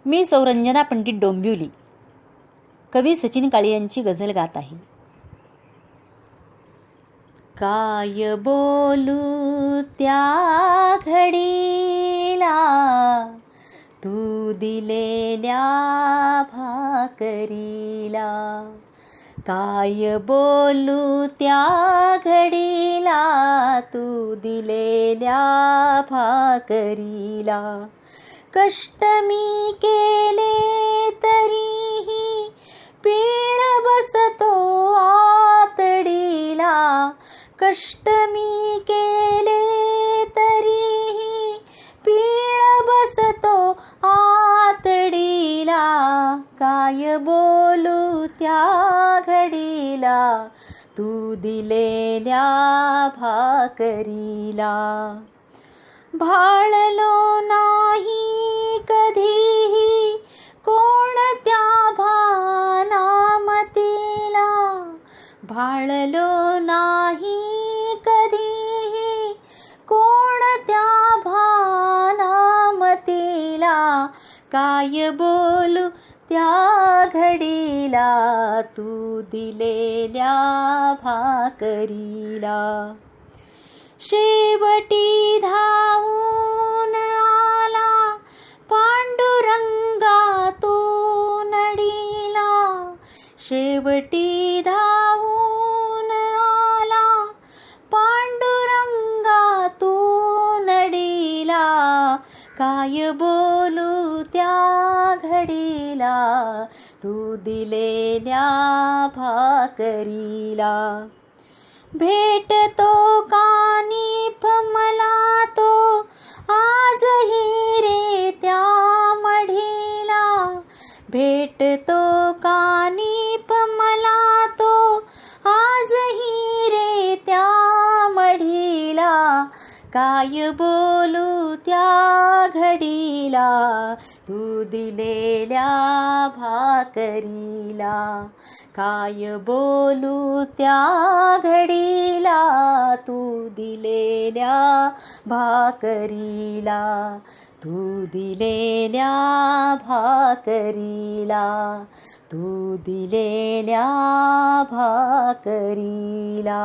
मी सौरंजना पंडित डोंबिवली कवी सचिन काळे यांची गझल गात आहे. काय बोलू त्या घडीला तू दिलेल्या भाकरीला, काय बोलू त्या घडीला तू दिलेल्या भाकरीला. कष्ट मी केले तरीही पीळ बसतो आतडीला, कष्ट मी केले तरीही पीळ बसतो आतडीला. काय बोलू त्या घडीला तू दिलेल्या भाकरीला. भाळलो नाही कधीही कोणत्या भानामतीला, भाळलो नाही कधीही कोणत्या भानामतीला. काय बोलू त्या घडीला तू दिलेल्या भाकरीला. शेवटी धावून आला पांडुरंगा तू नडीला, शेवटी धावून आला पांडुरंगा तू नडीला. काय बोलू त्या घडीला तू दिलेल्या भाकरीला. भेटतो कानिफ मला तो आजही रे त्या मढीला, भेटतो कानिफ मला तो आजही रे त्या मढीला. काय बोलू त्या घडीला तू दिलेल्या भाकरीला. काय बोलू त्या घडीला तू दिलेल्या भाकरीला, तू दिलेल्या भाकरीला, तू दिलेल्या भाकरीला.